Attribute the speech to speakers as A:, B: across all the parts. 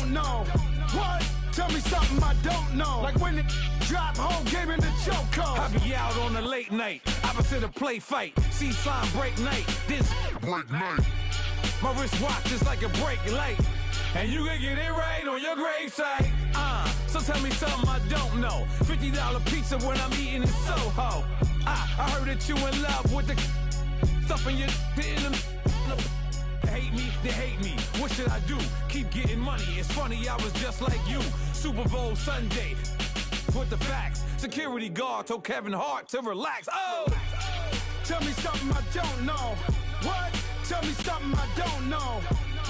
A: don't know. What? Tell me something I don't know. Like when it drop home, game in the chokehold.
B: I be out on a late night, opposite a play fight. See sign break night, this break night. My wristwatch is like a brake light, and you can get it right on your gravesite. So tell me something I don't know. $50 pizza when I'm eating in Soho. I heard that you in love with the stuff in your in them. Hate me, they hate me. What should I do? Keep getting money. It's funny, I was just like you. Super Bowl Sunday. With the facts. Security guard told Kevin Hart to relax. Oh!
A: Tell me something I don't know. What? Tell me something I don't know.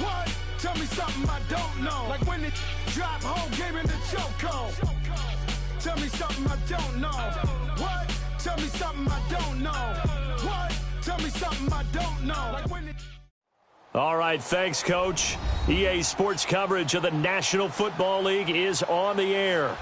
A: What? Tell me something I don't know. Like when it drop home, game in the chokehold. Tell me something I don't know. What? Tell me something I don't know. What? Tell me something I don't know. Like when it...
C: All right, thanks, Coach. EA Sports coverage of the National Football League is on the air.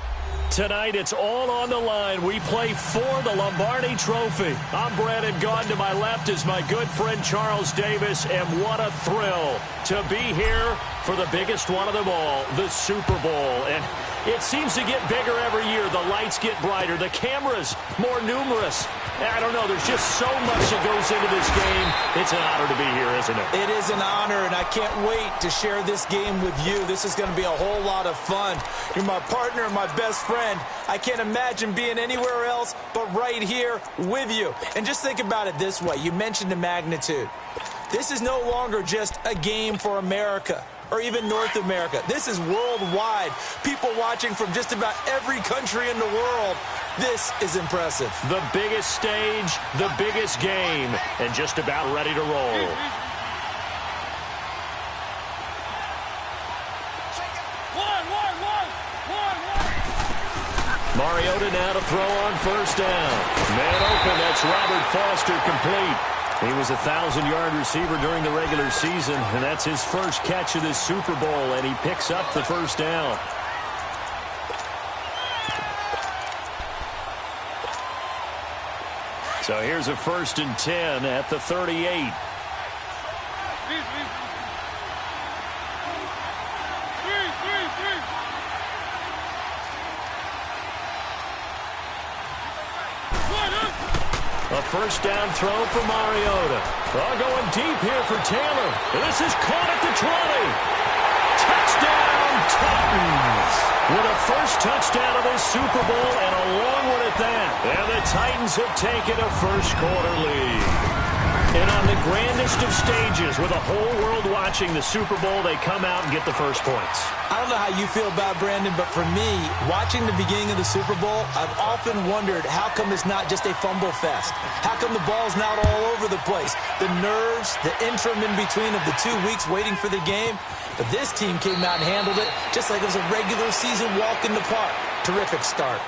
C: Tonight, it's all on the line. We play for the Lombardi Trophy. I'm Brandon Gaudin. To my left is my good friend Charles Davis, and what a thrill to be here for the biggest one of them all, the Super Bowl. And it seems to get bigger every year. The lights get brighter. The cameras more numerous. I don't know. There's just so much that goes into this game. It's an honor to be here, isn't it?
D: It is an honor, and I can't wait to share this game with you. This is going to be a whole lot of fun. You're my partner and my best friend. I can't imagine being anywhere else but right here with you. And just think about it this way. You mentioned the magnitude. This is no longer just a game for America or even North America. This is worldwide. People watching from just about every country in the world. This is impressive.
C: The biggest stage, the biggest game, and just about ready to roll. Mariota now to throw on first down. Man open, that's Robert Foster, complete. He was a 1,000-yard receiver during the regular season, and that's his first catch of this Super Bowl, and he picks up the first down. So here's a 1st and 10 at the 38. A first down throw for Mariota. Going deep here for Taylor. This is caught at the 20. Touchdown, Titans. With a first touchdown of this Super Bowl and a long one at that. And the Titans have taken a first-quarter lead. And on the grandest of stages, with the whole world watching the Super Bowl, they come out and get the first points.
D: I don't know how you feel about Brandon, but for me, watching the beginning of the Super Bowl, I've often wondered how come it's not just a fumble fest? How come the ball's not all over the place? The nerves, the interim in between of the 2 weeks waiting for the game. But this team came out and handled it just like it was a regular season walk in the park. Terrific start.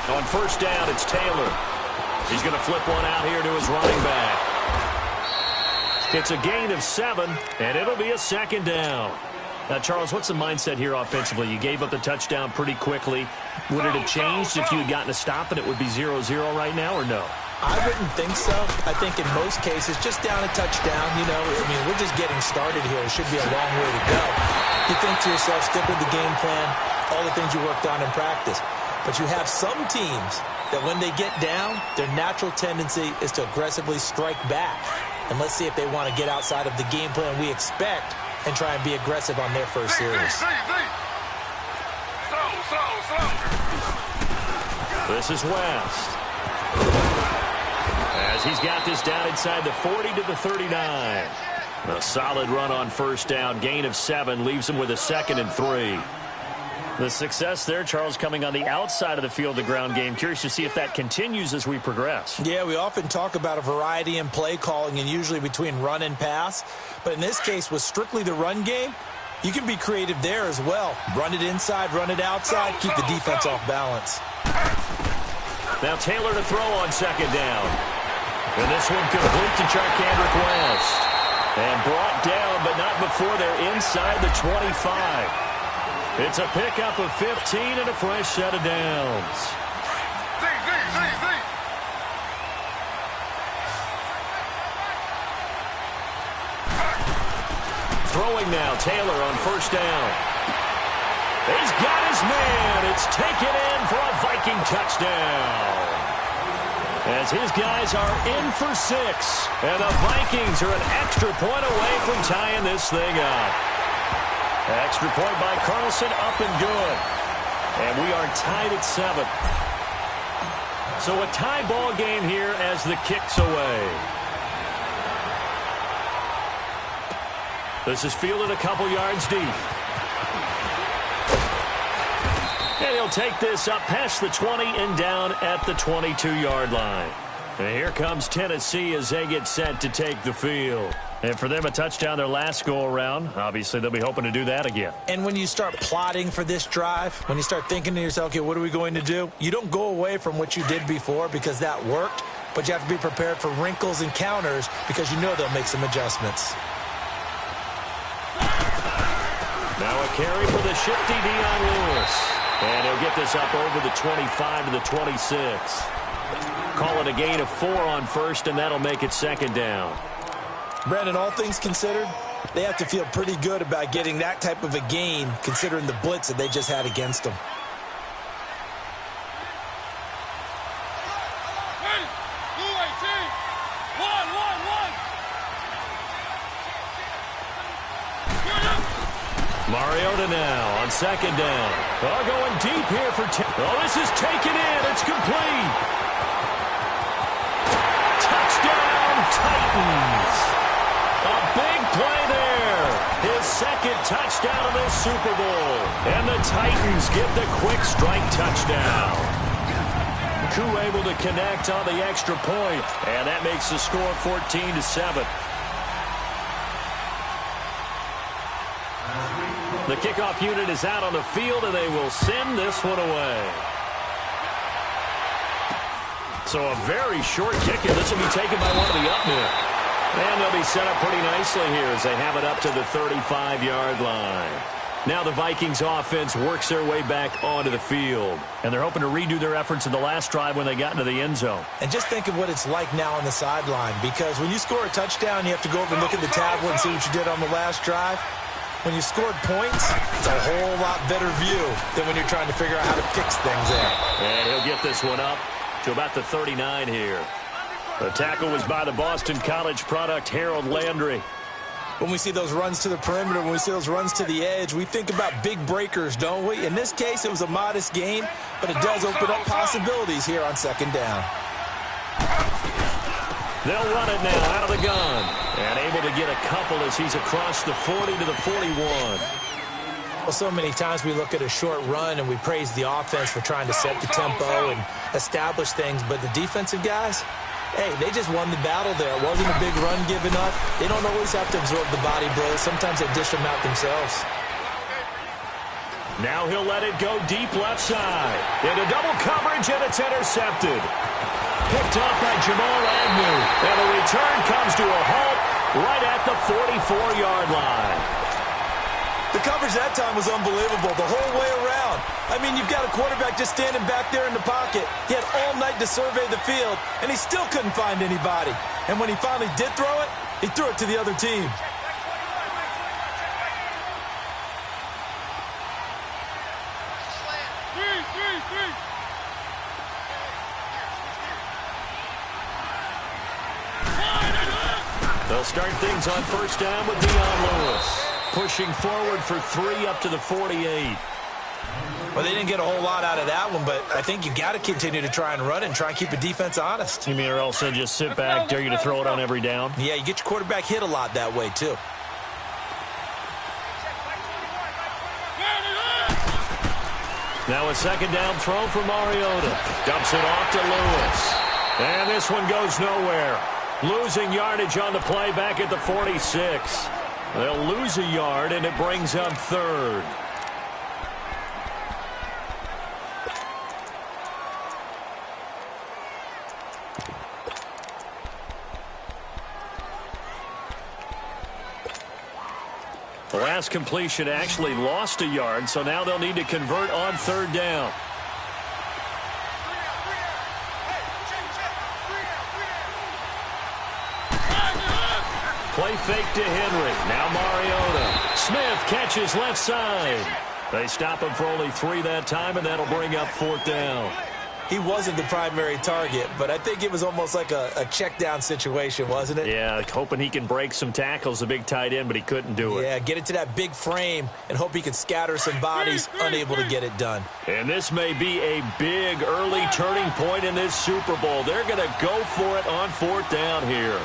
C: On first down, it's Taylor. He's going to flip one out here to his running back. It's a gain of 7, and it'll be a 2nd down. Now, Charles, what's the mindset here offensively? You gave up the touchdown pretty quickly. Would it have changed if you had gotten a stop and it would be 0-0 right now, or no?
D: I wouldn't think so. I think in most cases, just down a touchdown, we're just getting started here. It should be a long way to go. You think to yourself, stick with the game plan, all the things you worked on in practice. But you have some teams that when they get down, their natural tendency is to aggressively strike back. And let's see if they want to get outside of the game plan we expect and try and be aggressive on their first series.
C: This is West. As he's got this down inside the 40 to the 39. A solid run on first down. Gain of 7 leaves him with a 2nd and 3. The success there, Charles, coming on the outside of the field, the ground game. Curious to see if that continues as we progress.
D: Yeah, we often talk about a variety in play calling and usually between run and pass. But in this case, with strictly the run game, you can be creative there as well. Run it inside, run it outside, keep the defense off balance.
C: Now Taylor to throw on 2nd down. And this one complete to Charcandrick West. And brought before they're inside the 25. It's a pickup of 15 and a fresh set of downs. Throwing now, Taylor on first down. He's got his man. It's taken in for a Viking touchdown. As his guys are in for 6. And the Vikings are an extra point away from tying this thing up. Extra point by Carlson, up and good. And we are tied at 7. So a tie ball game here as the kick's away. This is fielded a couple yards deep. And he'll take this up past the 20 and down at the 22-yard line. And here comes Tennessee as they get set to take the field. And for them, a touchdown their last go-around. Obviously, they'll be hoping to do that again.
D: And when you start plotting for this drive, when you start thinking to yourself, okay, what are we going to do? You don't go away from what you did before because that worked, but you have to be prepared for wrinkles and counters because you know they'll make some adjustments.
C: Now a carry for the shifty Dion Lewis. And he'll get this up over the 25 to the 26. Call it a gain of 4 on first, and that'll make it second down.
D: Brandon, all things considered, they have to feel pretty good about getting that type of a gain considering the blitz that they just had against them.
C: Mariota now on second down. Oh, going deep here for this is taken in. It's complete. Touchdown, Titans. A big play there. His second touchdown of this Super Bowl. And the Titans get the quick strike touchdown. Koo able to connect on the extra point. And that makes the score 14-7. The kickoff unit is out on the field, and they will send this one away. So a very short kick, and this will be taken by one of the up men. And they'll be set up pretty nicely here as they have it up to the 35-yard line. Now the Vikings offense works their way back onto the field. And they're hoping to redo their efforts in the last drive when they got into the end zone.
D: And just think of what it's like now on the sideline, because when you score a touchdown, you have to go over and look at the tablet and see what you did on the last drive. When you scored points, it's a whole lot better view than when you're trying to figure out how to fix things there.
C: And he'll get this one up to about the 39 here. The tackle was by the Boston College product, Harold Landry.
D: When we see those runs to the perimeter, when we see those runs to the edge, we think about big breakers, don't we? In this case, it was a modest gain, but it does open up possibilities here on second down.
C: They'll run it now out of the gun. And able to get a couple as he's across the 40 to the 41.
D: Well, so many times we look at a short run and we praise the offense for trying to set the tempo and establish things. But the defensive guys, hey, they just won the battle there. It wasn't a big run given up. They don't always have to absorb the body blows. Sometimes they dish them out themselves.
C: Now he'll let it go deep left side. Into double coverage, and it's intercepted. Picked up by Jamal Agnew. And the return comes to a halt right at the 44-yard line.
D: The coverage that time was unbelievable the whole way around. I mean, you've got a quarterback just standing back there in the pocket. He had all night to survey the field, and he still couldn't find anybody. And when he finally did throw it, he threw it to the other team.
C: They'll start things on first down with Dion Lewis. Pushing forward for 3 up to the 48.
D: Well, they didn't get a whole lot out of that one, but I think you got to continue to try and run it and try and keep the defense honest.
C: You mean or else they'll just sit back, dare you to throw it on every down?
D: Yeah, you get your quarterback hit a lot that way, too.
C: Now a second down throw for Mariota. Dumps it off to Lewis. And this one goes nowhere. Losing yardage on the play back at the 46. They'll lose a yard, and it brings up third. The last completion actually lost a yard, so now they'll need to convert on third down. Play fake to Henry. Now Mariota. Smith catches left side. They stop him for only 3 that time, and that'll bring up fourth down.
D: He wasn't the primary target, but I think it was almost like a check down situation, wasn't it?
C: Yeah, hoping he can break some tackles, the big tight end, but he couldn't do it.
D: Yeah, get it to that big frame and hope he can scatter some bodies, unable to get it done.
C: And this may be a big early turning point in this Super Bowl. They're going to go for it on fourth down here.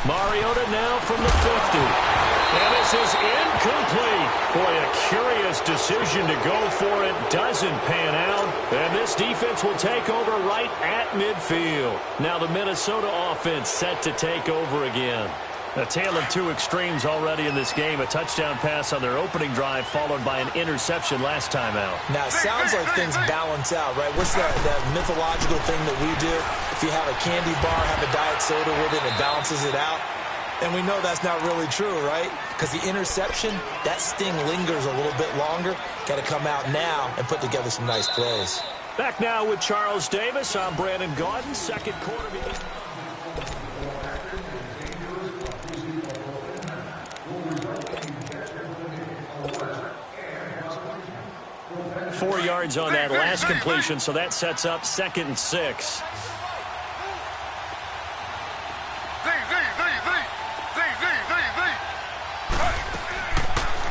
C: Mariota now from the 50. And this is incomplete. Boy, a curious decision to go for it. Doesn't pan out. And this defense will take over right at midfield. Now the Minnesota offense set to take over again. A tale of two extremes already in this game. A touchdown pass on their opening drive followed by an interception last time out.
D: Now, it sounds like things balance out, right? What's that mythological thing that we do? If you have a candy bar, have a diet soda with it, it balances it out. And we know that's not really true, right? Because the interception, that sting lingers a little bit longer. Got to come out now and put together some nice plays.
C: Back now with Charles Davis. I'm Brandon Gaudin. Second quarter. 4 yards on that last completion, so that sets up 2nd and 6.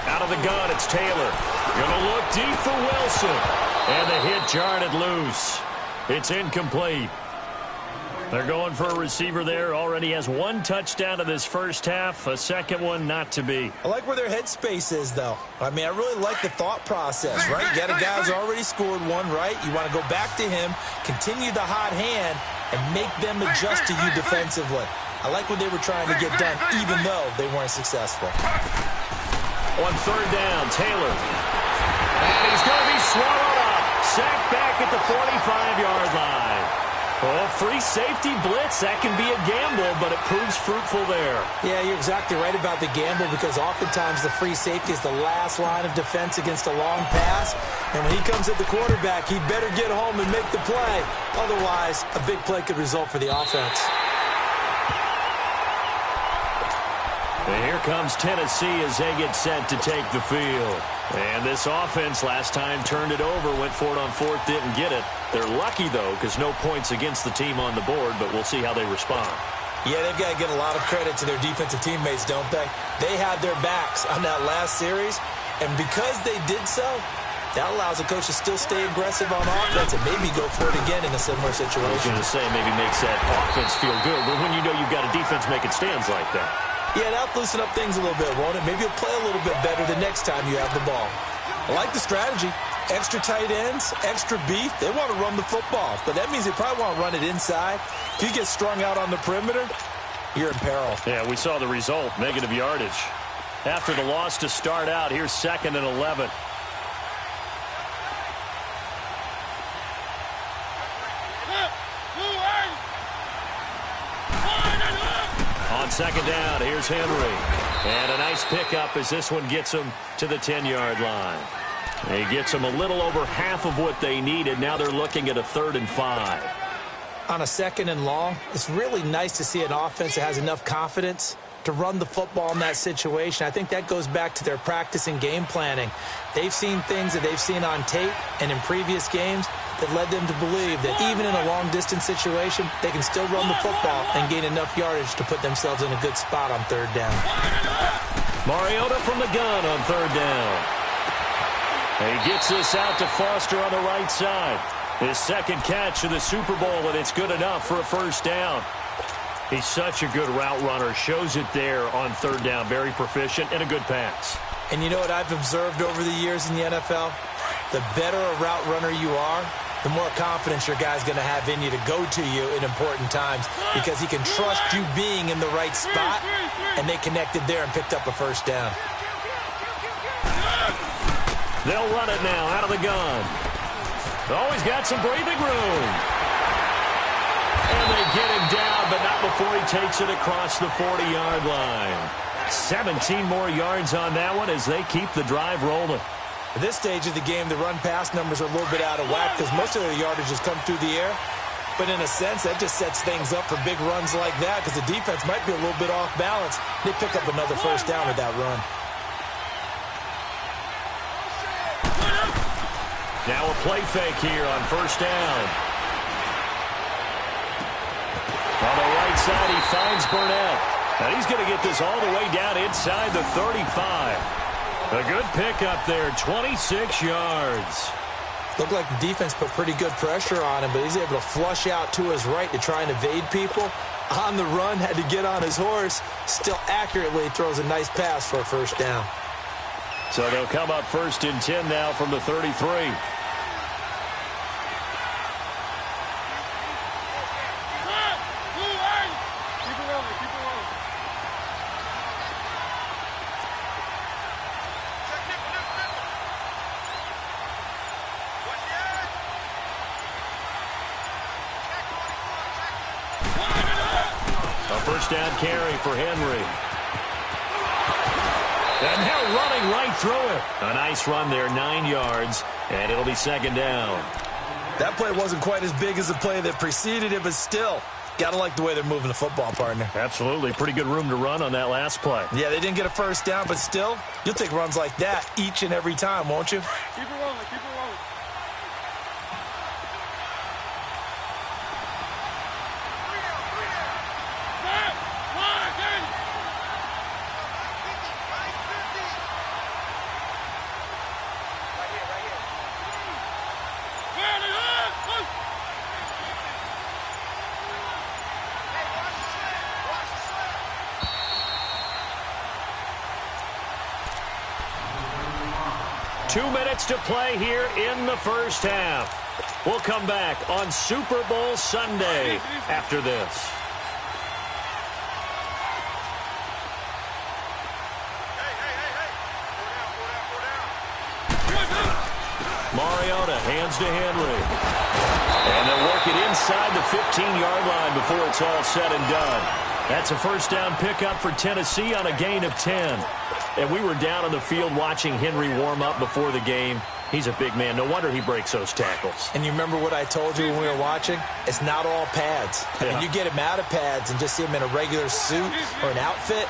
C: Out of the gun, it's Taylor. Gonna look deep for Wilson. And the hit jarred it loose. It's incomplete. They're going for a receiver there. Already has 1 touchdown in this first half. A second one not to be.
D: I like where their headspace is, though. I mean, I really like the thought process, right? You got a guy who's already scored 1, right? You want to go back to him, continue the hot hand, and make them adjust to you defensively. I like what they were trying to get done, even though they weren't successful.
C: On third down, Taylor. And he's going to be swallowed up. Sacked back at the 45-yard line. Oh, free safety blitz, that can be a gamble, but it proves fruitful there.
D: Yeah, you're exactly right about the gamble because oftentimes the free safety is the last line of defense against a long pass. And when he comes at the quarterback, he better get home and make the play. Otherwise, a big play could result for the offense.
C: And here comes Tennessee as they get set to take the field. And this offense last time turned it over, went for it on 4th, didn't get it. They're lucky, though, because no points against the team on the board, but we'll see how they respond.
D: Yeah, they've got to give a lot of credit to their defensive teammates, don't they? They had their backs on that last series, and because they did so, that allows the coach to still stay aggressive on offense and maybe go for it again in a similar situation.
C: I was going to say maybe makes that offense feel good, but when you know you've got a defense making stands like that.
D: Yeah, that'll loosen up things a little bit, won't it? Maybe you'll play a little bit better the next time you have the ball. I like the strategy. Extra tight ends, extra beef. They want to run the football, but that means they probably want to run it inside. If you get strung out on the perimeter, you're in peril.
C: Yeah, we saw the result, negative yardage. After the loss to start out, here's 2nd and 11. On 2nd down, here's Henry. And a nice pickup as this one gets him to the 10-yard line. He gets them a little over half of what they needed. Now they're looking at a 3rd and 5.
D: On a 2nd and long, it's really nice to see an offense that has enough confidence to run the football in that situation. I think that goes back to their practice and game planning. They've seen things that they've seen on tape and in previous games that led them to believe that even in a long-distance situation, they can still run the football and gain enough yardage to put themselves in a good spot on 3rd down.
C: Mariota from the gun on 3rd down. He gets this out to Foster on the right side. His 2nd catch of the Super Bowl, and it's good enough for a 1st down. He's such a good route runner. Shows it there on 3rd down. Very proficient and a good pass.
D: And you know what I've observed over the years in the NFL? The better a route runner you are, the more confidence your guy's going to have in you to go to you in important times because he can trust you being in the right spot, and they connected there and picked up a 1st down.
C: They'll run it now out of the gun. Oh, he's got some breathing room. And they get him he takes it across the 40-yard line. 17 more yards on that one as they keep the drive rolling.
D: At this stage of the game, the run-pass numbers are a little bit out of whack because most of their yardage has come through the air. But in a sense, that just sets things up for big runs like that because the defense might be a little bit off balance. They pick up another first down with that run.
C: Now a play fake here on first down. On the right side, he finds Burnett. And he's going to get this all the way down inside the 35. A good pickup there, 26 yards.
D: Looked like the defense put pretty good pressure on him, but he's able to flush out to his right to try and evade people. On the run, had to get on his horse. Still accurately throws a nice pass for a first down.
C: So they'll come up first and 10 now from the 33. First down carry for Henry. And now running right through it. A nice run there, 9 yards, and it'll be second down.
D: That play wasn't quite as big as the play that preceded it, but still, gotta like the way they're moving the football, partner.
C: Absolutely. Pretty good room to run on that last play.
D: Yeah, they didn't get a first down, but still, you'll take runs like that each and every time, won't you?
A: Keep it rolling, keep it rolling.
C: To play here in the first half. We'll come back on Super Bowl Sunday after this. Mariota hands to Henry. And they'll work it inside the 15-yard line before it's all said and done. That's a first down pickup for Tennessee on a gain of 10. And we were down on the field watching Henry warm up before the game. He's a big man. No wonder he breaks those tackles.
D: And you remember what I told you when we were watching? It's not all pads. I mean, you get him out of pads and just see him in a regular suit or an outfit.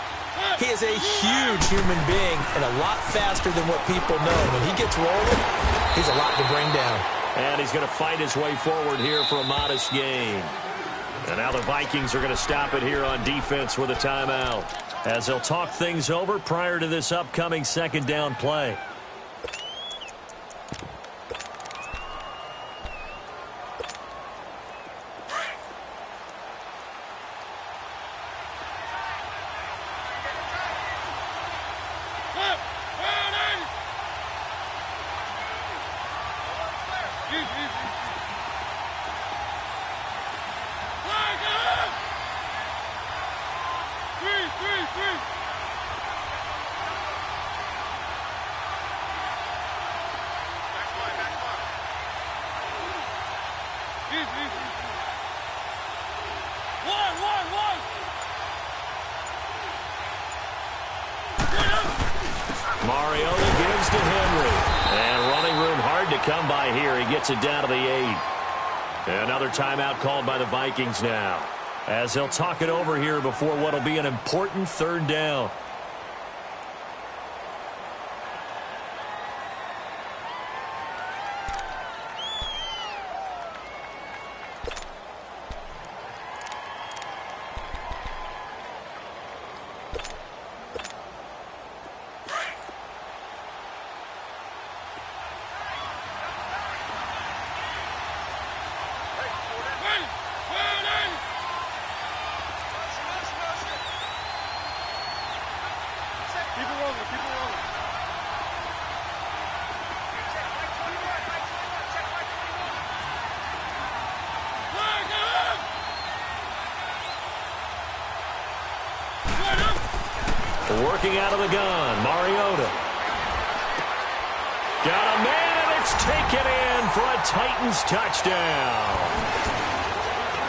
D: He is a huge human being and a lot faster than what people know. When he gets rolling, he's a lot to bring down.
C: And he's going to fight his way forward here for a modest gain. And now the Vikings are going to stop it here on defense with a timeout, as they'll talk things over prior to this upcoming second down play. Mariota gives to Henry. And running room hard to come by here. He gets it down to the 8. Another timeout called by the Vikings now, as they'll talk it over here before what will be an important third down. Working out of the gun, Mariota. Got a man, and it's taken in for a Titans touchdown.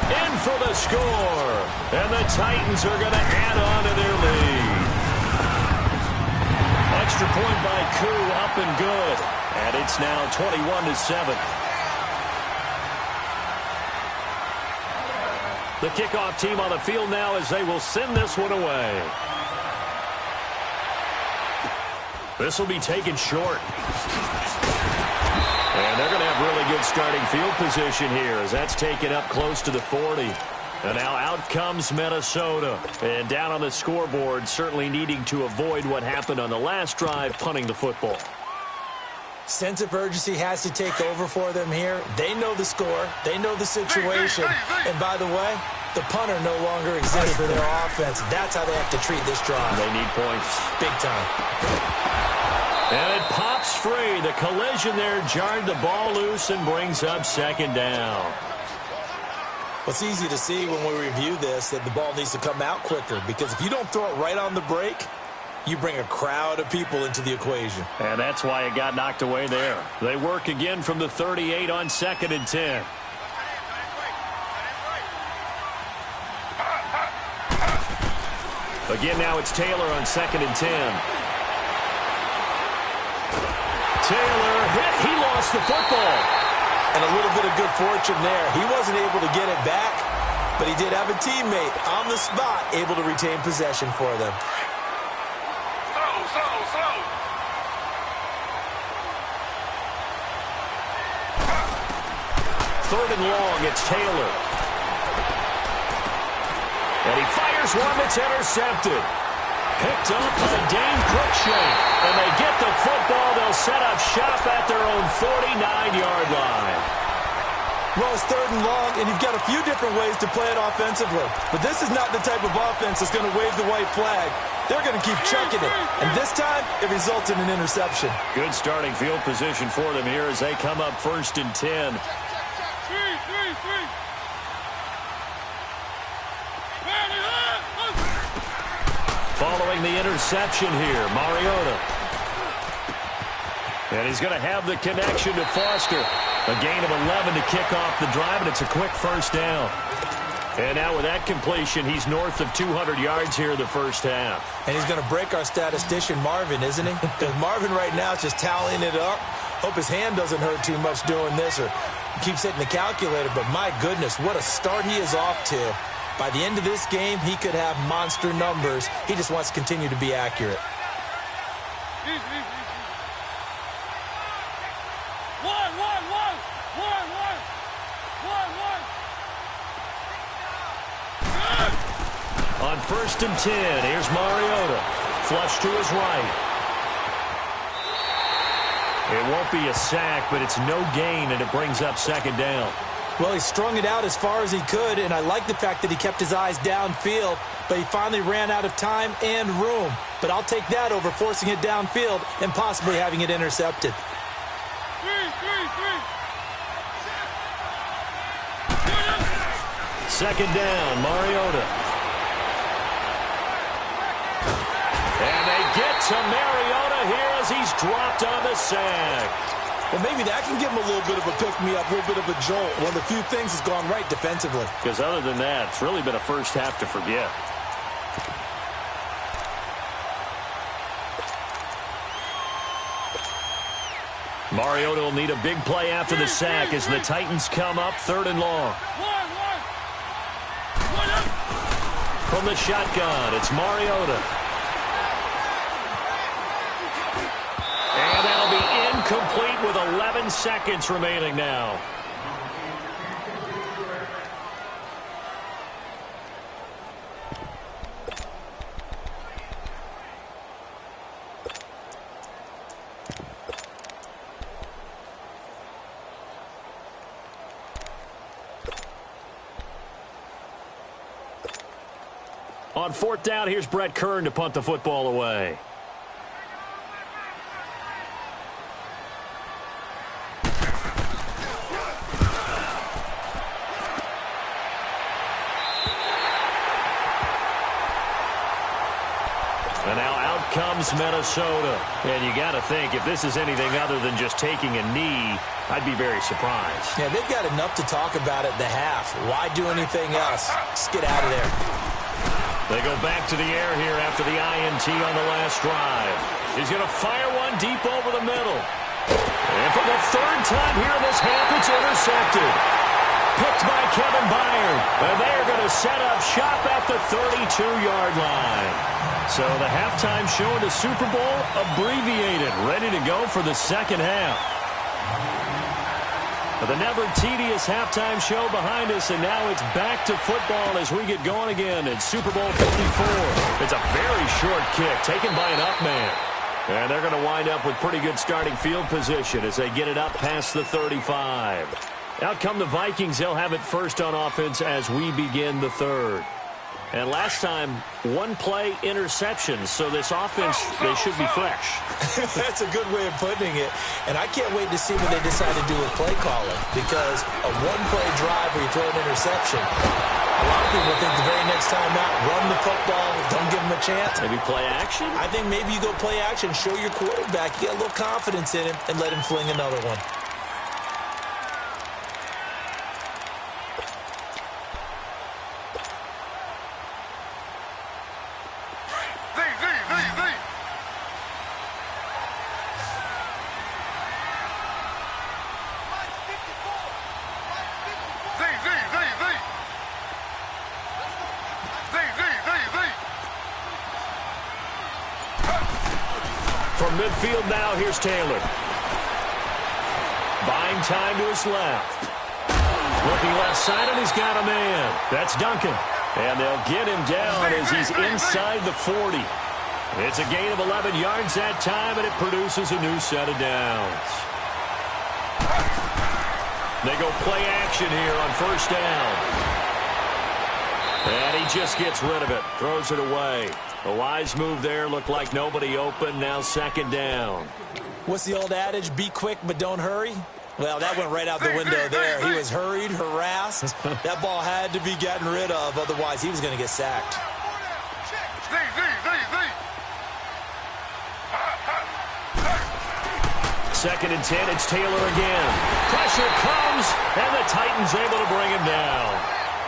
C: In for the score. And the Titans are going to add on to their lead. Extra point by Koo, up and good. And it's now 21-7. The kickoff team on the field now as they will send this one away. This will be taken short. And they're going to have really good starting field position here as that's taken up close to the 40. And now out comes Minnesota. And down on the scoreboard, certainly needing to avoid what happened on the last drive, punting the football.
D: Sense of urgency has to take over for them here. They know the score. They know the situation. And by the way, the punter no longer exists for their offense. That's how they have to treat this drive.
C: They need points.
D: Big time.
C: And it pops free. The collision there jarred the ball loose and brings up second down.
D: Well, it's easy to see when we review this that the ball needs to come out quicker, because if you don't throw it right on the break, you bring a crowd of people into the equation.
C: And that's why it got knocked away there. They work again from the 38 on 2nd and 10. Again, now it's Taylor on 2nd and 10. Taylor hit. He lost the football.
D: And a little bit of good fortune there. He wasn't able to get it back, but he did have a teammate on the spot able to retain possession for them.
A: Slow.
C: 3rd and long, it's Taylor. And he fires one that's intercepted. Picked up by Dane Cruikshank. And they get the football. They'll set up shop at their own 49-yard line.
D: Well, it's 3rd and long, and you've got a few different ways to play it offensively. But this is not the type of offense that's going to wave the white flag. They're going to keep chucking it. And this time, it results in an interception.
C: Good starting field position for them here as they come up 1st and 10. Following the interception here, Mariota. And he's going to have the connection to Foster. A gain of 11 to kick off the drive, and it's a quick first down. And now with that completion, he's north of 200 yards here in the first half.
D: And he's going to break our statistician, Marvin, isn't he? Because Marvin right now is just tallying it up. Hope his hand doesn't hurt too much doing this or keeps hitting the calculator. But my goodness, what a start he is off to. By the end of this game, he could have monster numbers. He just wants to continue to be accurate.
C: On 1st and 10, here's Mariota. Flush to his right. It won't be a sack, but it's no gain, and it brings up 2nd down.
D: Well, he strung it out as far as he could, and I like the fact that he kept his eyes downfield, but he finally ran out of time and room. But I'll take that over forcing it downfield and possibly having it intercepted.
C: 2nd down, Mariota. And they get to Mariota here as he's dropped on the sack.
D: Well, maybe that can give him a little bit of a pick-me-up, a little bit of a jolt. One of the few things that's gone right defensively.
C: Because other than that, it's really been a first half to forget. Mariota will need a big play after the sack as the Titans come up 3rd and long. From the shotgun, it's Mariota. And that'll be incomplete with 11 seconds remaining now. On 4th down, here's Brett Kern to punt the football away. And now out comes Minnesota. And you got to think, if this is anything other than just taking a knee, I'd be very surprised.
D: Yeah, they've got enough to talk about at the half. Why do anything else? Just get out of there.
C: They go back to the air here after the INT on the last drive. He's going to fire one deep over the middle. And for the third time here in this half, it's intercepted. Picked by Kevin Byard. And they are going to set up shop at the 32-yard line. So the halftime show in the Super Bowl abbreviated, ready to go for the second half. The never tedious halftime show behind us, and now it's back to football as we get going again in Super Bowl 54. It's a very short kick taken by an up man. And they're going to wind up with pretty good starting field position as they get it up past the 35. Out come the Vikings. They'll have it first on offense as we begin the third. And last time, one-play interceptions, so this offense, they should be fresh.
D: That's a good way of putting it. And I can't wait to see what they decide to do with play calling, because a one-play drive where you throw an interception, a lot of people think the very next time out, run the football, don't give them a chance.
C: Maybe play action?
D: I think maybe you go play action, show your quarterback, get a little confidence in him, and let him fling another one.
C: From midfield now, here's Taylor. Buying time to his left. Looking left side, and he's got a man. That's Duncan. And they'll get him down as he's inside the 40. It's a gain of 11 yards that time, and it produces a new set of downs. They go play action here on first down. And he just gets rid of it, throws it away. A wise move there, looked like nobody open, now second down.
D: What's the old adage, be quick but don't hurry? Well, that went right out the window there. He was hurried, harassed. That ball had to be gotten rid of, otherwise he was going to get sacked.
C: Second and 10, it's Taylor again. Pressure comes, and the Titans able to bring him down.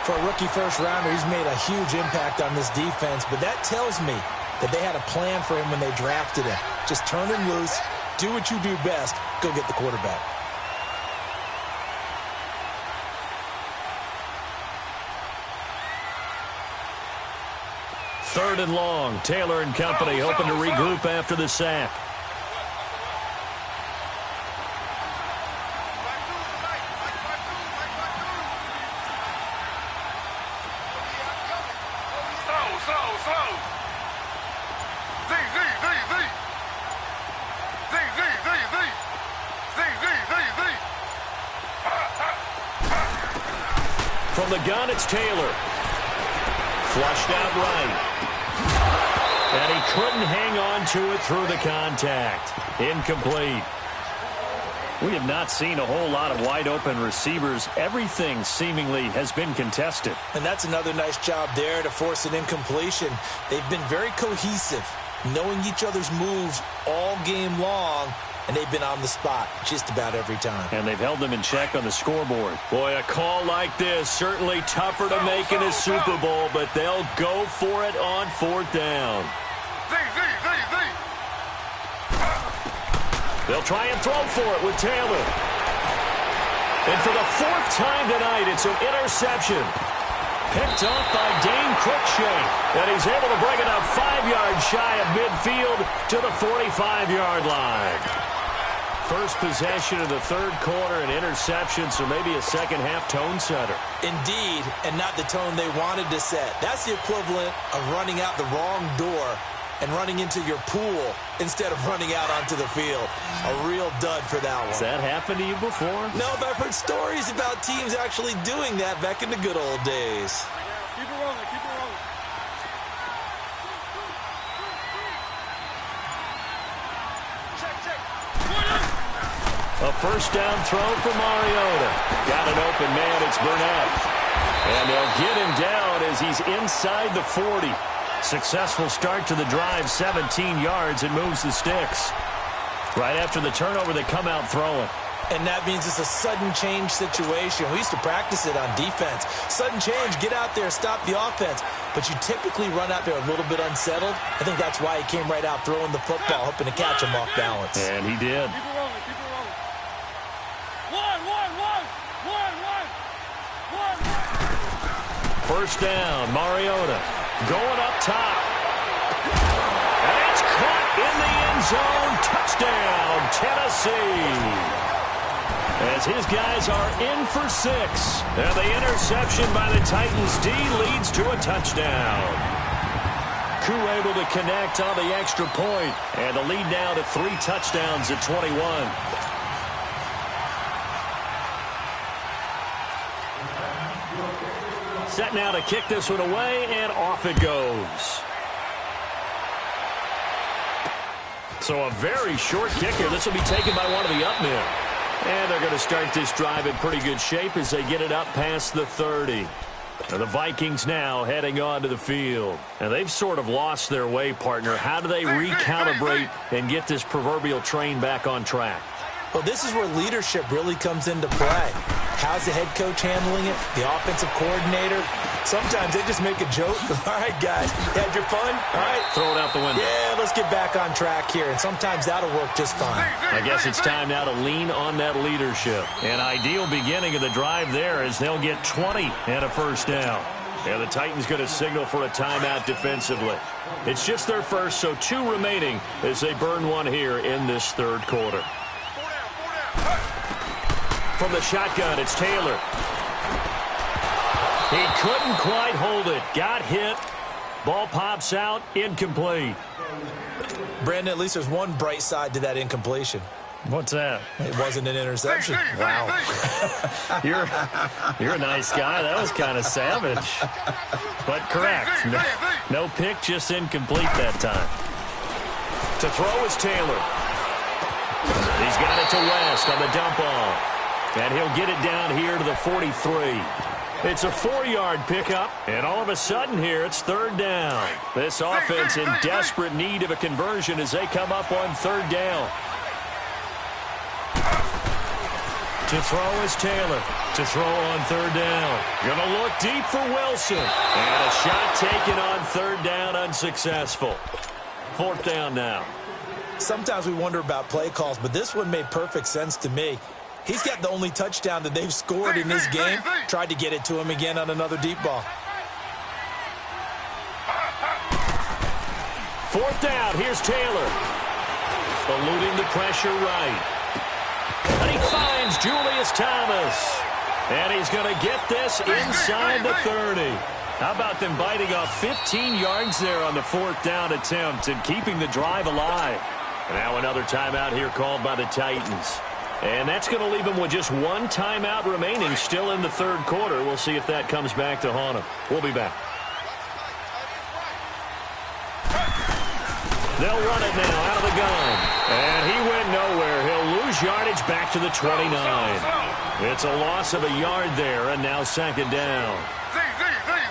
D: For a rookie first-rounder, he's made a huge impact on this defense, but that tells me that they had a plan for him when they drafted him. Just turn him loose, do what you do best, go get the quarterback.
C: Third and long, Taylor and company hoping to regroup after the sack. From the gun, it's Taylor. Flushed out right. And he couldn't hang on to it through the contact. Incomplete. We have not seen a whole lot of wide-open receivers. Everything seemingly has been contested.
D: And that's another nice job there to force an incompletion. They've been very cohesive, knowing each other's moves all game long, and they've been on the spot just about every time.
C: And they've held them in check on the scoreboard. Boy, a call like this, certainly tougher to make in a Super Bowl, but they'll go for it on fourth down. They'll try and throw for it with Taylor. And for the fourth time tonight, it's an interception. Picked off by Dane Cruikshank. And he's able to bring it up 5 yards shy of midfield to the 45-yard line. First possession of the third quarter, an interception, so maybe a second-half tone setter.
D: Indeed, and not the tone they wanted to set. That's the equivalent of running out the wrong door and running into your pool instead of running out onto the field. A real dud for that one.
C: Has that happened to you before?
D: No, but I've heard stories about teams actually doing that back in the good old days.
A: Keep it rolling, keep it rolling.
C: A first down throw for Mariota. Got an open man, it's Burnett. And they'll get him down as he's inside the 40. Successful start to the drive, 17 yards, and moves the sticks. Right after the turnover, they come out throwing.
D: And that means it's a sudden change situation. We used to practice it on defense. Sudden change, get out there, stop the offense. But you typically run out there a little bit unsettled. I think that's why he came right out throwing the football, hoping to catch him off balance.
C: And he did.
A: Keep it rolling, keep it rolling. One.
C: First down, Mariota going up top. And it's caught in the end zone. Touchdown, Tennessee. As his guys are in for 6. And the interception by the Titans D leads to a touchdown. Koo able to connect on the extra point. And the lead now to 3 touchdowns at 21. Set now to kick this one away, and off it goes. So a very short kicker. This will be taken by one of the up men. And they're going to start this drive in pretty good shape as they get it up past the 30. And the Vikings now heading onto the field. And they've sort of lost their way, partner. How do they recalibrate and get this proverbial train back on track?
D: Well, this is where leadership really comes into play. How's the head coach handling it? The offensive coordinator? Sometimes they just make a joke. All right, guys, had your fun? All right.
C: Throw it out the window.
D: Yeah, let's get back on track here. And sometimes that'll work just fine.
C: I guess it's time now to lean on that leadership. An ideal beginning of the drive there as they'll get 20 and a first down. And the Titans going to signal for a timeout defensively. It's just their first, so 2 remaining as they burn one here in this third quarter. From the shotgun, it's Taylor. He couldn't quite hold it. Got hit. Ball pops out. Incomplete.
D: Brandon, at least there's one bright side to that incompletion.
C: What's that?
D: It wasn't an interception. Wow.
C: You're a nice guy. That was kind of savage. But correct. No pick, just incomplete that time. To throw is Taylor. He's got it to West on the dump off. And he'll get it down here to the 43. It's a 4-yard pickup, and all of a sudden here, it's third down. This offense in desperate need of a conversion as they come up on third down. To throw is Taylor. To throw on third down. Gonna look deep for Wilson. And a shot taken on third down, unsuccessful. Fourth down now.
D: Sometimes we wonder about play calls, but this one made perfect sense to me. He's got the only touchdown that they've scored in this game. Tried to get it to him again on another deep ball.
C: Fourth down, here's Taylor. Eluding the pressure right. And he finds Julius Thomas. And he's going to get this inside the 30. How about them biting off 15 yards there on the fourth down attempt and keeping the drive alive? Now another timeout here called by the Titans. And that's going to leave them with just 1 timeout remaining still in the third quarter. We'll see if that comes back to haunt them. We'll be back. They'll run it now out of the gun. And he went nowhere. He'll lose yardage back to the 29. It's a loss of a yard there, and now second down.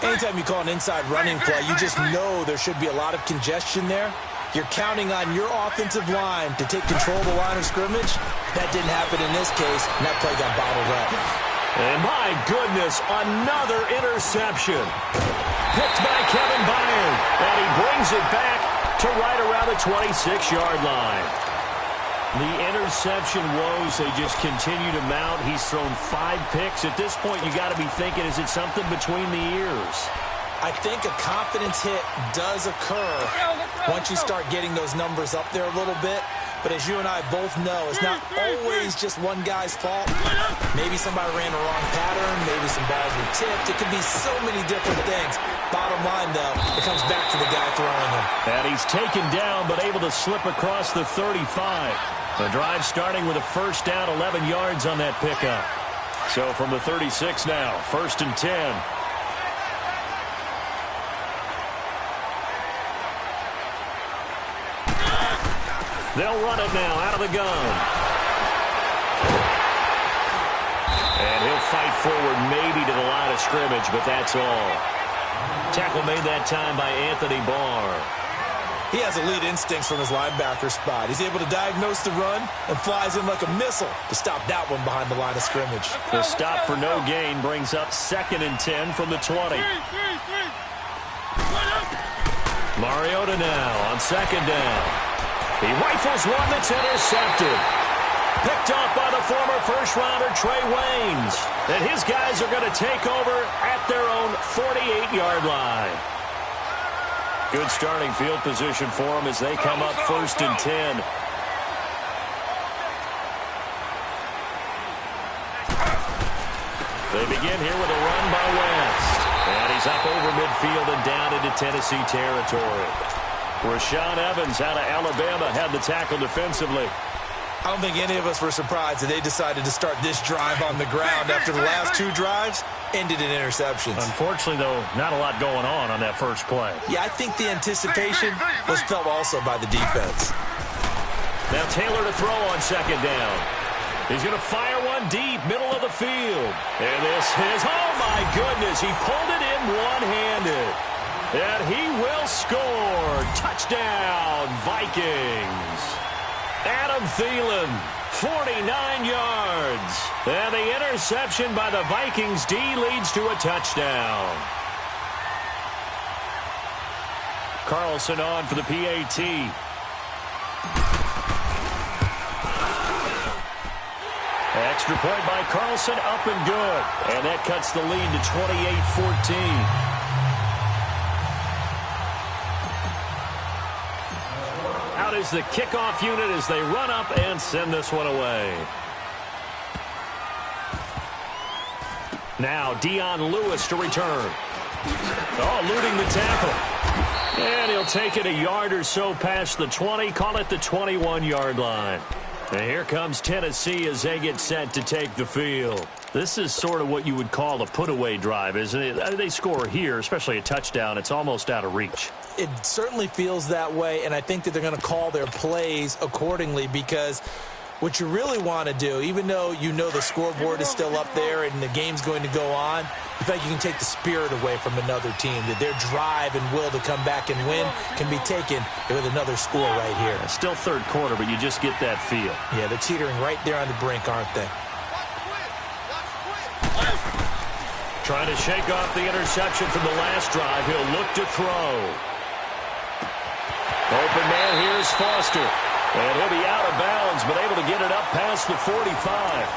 D: Anytime you call an inside running play, you just know there should be a lot of congestion there. You're counting on your offensive line to take control of the line of scrimmage. That didn't happen in this case, and that play got bottled up.
C: And my goodness, another interception. Picked by Kevin Byard, and he brings it back to right around the 26-yard line. The interception woes, they just continue to mount. He's thrown 5 picks. At this point, you got to be thinking, is it something between the ears?
D: I think a confidence hit does occur once you start getting those numbers up there a little bit. But as you and I both know, it's not always just one guy's fault. Maybe somebody ran a wrong pattern. Maybe some balls were tipped. It could be so many different things. Bottom line, though, it comes back to the guy throwing them.
C: And he's taken down but able to slip across the 35. The drive starting with a first down, 11 yards on that pickup. So from the 36 now, 1st and 10. They'll run it now out of the gun. And he'll fight forward maybe to the line of scrimmage, but that's all. Tackle made that time by Anthony Barr.
D: He has elite instincts from his linebacker spot. He's able to diagnose the run and flies in like a missile to stop that one behind the line of scrimmage.
C: The stop for no gain brings up 2nd and 10 from the 20. Mariota now on 2nd down. He rifles one that's intercepted. Picked off by the former first-rounder Trey Waynes. And his guys are going to take over at their own 48-yard line. Good starting field position for them as they come up 1st and 10. They begin here with a run by West. And he's up over midfield and down into Tennessee territory. Rashaan Evans out of Alabama had the tackle defensively.
D: I don't think any of us were surprised that they decided to start this drive on the ground after the last 2 drives ended in interceptions.
C: Unfortunately, though, not a lot going on that first play.
D: Yeah, I think the anticipation was felt also by the defense.
C: Now Taylor to throw on 2nd down. He's going to fire one deep, middle of the field. And this is, oh my goodness, he pulled it in one-handed. And he will score. Touchdown, Vikings. Adam Thielen, 49 yards. And the interception by the Vikings D leads to a touchdown. Carlson on for the PAT. Extra point by Carlson, up and good. And that cuts the lead to 28-14. Out is the kickoff unit as they run up and send this one away. Now Dion Lewis to return. Oh, eluding the tackle. And he'll take it a yard or so past the 20, call it the 21-yard line. And here comes Tennessee as they get set to take the field. This is sort of what you would call a put-away drive, isn't it? They score here, especially a touchdown. It's almost out of reach.
D: It certainly feels that way, and I think that they're going to call their plays accordingly because what you really want to do, even though you know the scoreboard is still up there and the game's going to go on, you think you can take the spirit away from another team, that their drive and will to come back and win can be taken with another score right here.
C: It's still 3rd quarter, but you just get that feel.
D: Yeah, they're teetering right there on the brink, aren't they?
C: Trying to shake off the interception from the last drive. He'll look to throw. Open man, here's Foster. And he'll be out of bounds, but able to get it up past the 45.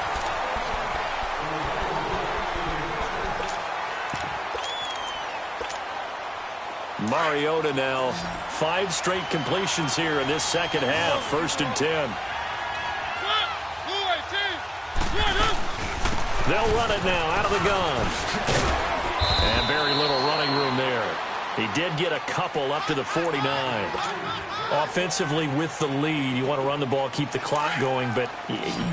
C: Mariota now. 5 straight completions here in this second half. 1st and 10. They'll run it now out of the gun. And very little running room there. He did get a couple up to the 49. Offensively with the lead, you want to run the ball, keep the clock going, but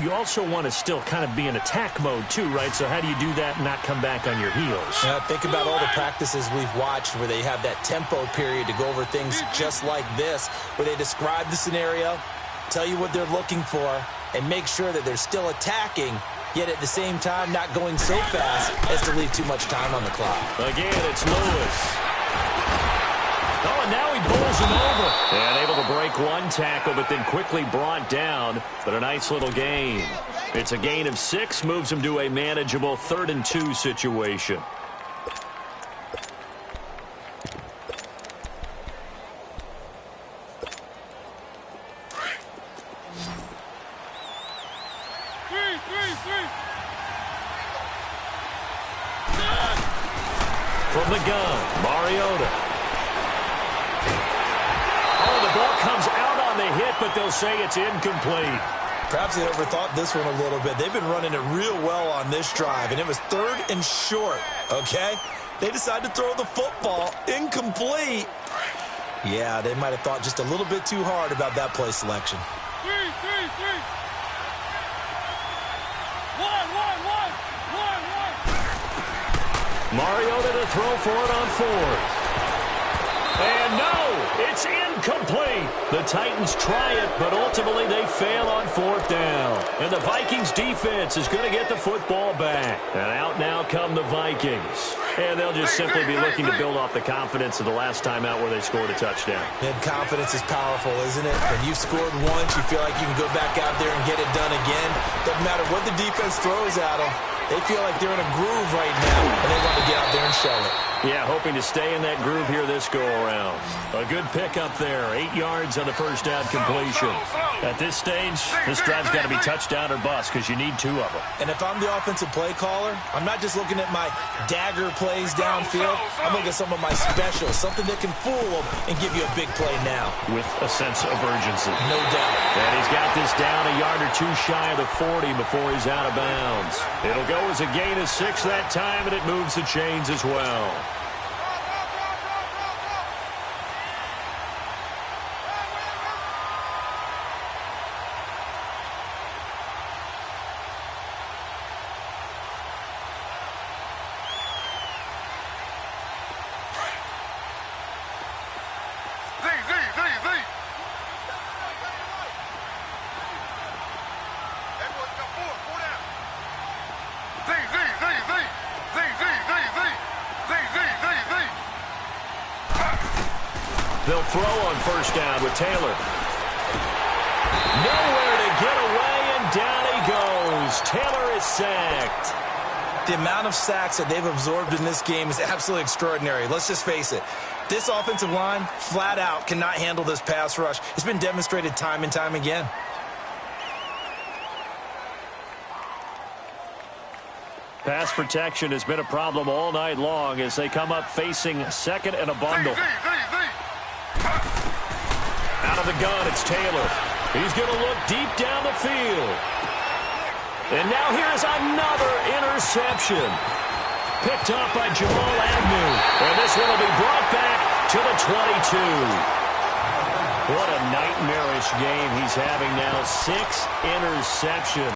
C: you also want to still kind of be in attack mode too, right? So how do you do that and not come back on your heels?
D: Yeah, think about all the practices we've watched where they have that tempo period to go over things just like this, where they describe the scenario, tell you what they're looking for, and make sure that they're still attacking, yet at the same time not going so fast as to leave too much time on the clock.
C: Again, it's Lewis. Oh, and now he bowls him over. And able to break one tackle, but then quickly brought down. But a nice little gain. It's a gain of 6, moves him to a manageable 3rd and 2 situation. From the gun, Mariota. Oh, the ball comes out on the hit, but they'll say it's incomplete.
D: Perhaps they overthought this one a little bit. They've been running it real well on this drive, and it was 3rd and short, okay? They decided to throw the football incomplete. Yeah, they might have thought just a little bit too hard about that play selection.
C: Mariota to throw for it on 4th. And no, it's incomplete. The Titans try it, but ultimately they fail on 4th down. And the Vikings defense is going to get the football back. And out now come the Vikings. And they'll just simply be looking to build off the confidence of the last time out where they scored a touchdown.
D: And confidence is powerful, isn't it? When you've scored once, you feel like you can go back out there and get it done again. Doesn't matter what the defense throws at them. They feel like they're in a groove right now, and they want to get out there and show it.
C: Yeah, hoping to stay in that groove here this go-around. A good pickup there. 8 yards on the first down completion. At this stage, this drive's got to be touchdown or bust because you need 2 of them.
D: And if I'm the offensive play caller, I'm not just looking at my dagger plays downfield. I'm looking at some of my specials, something that can fool them and give you a big play now.
C: With a sense of urgency.
D: No doubt.
C: And he's got this down a yard or 2 shy of the 40 before he's out of bounds. It'll go as a gain of 6 that time, and it moves the chains as well. They'll throw on first down with Taylor. Nowhere to get away, and down he goes. Taylor is sacked.
D: The amount of sacks that they've absorbed in this game is absolutely extraordinary. Let's just face it. This offensive line, flat out, cannot handle this pass rush. It's been demonstrated time and time again.
C: Pass protection has been a problem all night long as they come up facing second and a bundle. Out of the gun, it's Taylor. He's going to look deep down the field. And now here's another interception. Picked up by Jamal Agnew. And this one will be brought back to the 22. What a nightmarish game he's having now. 6 interceptions.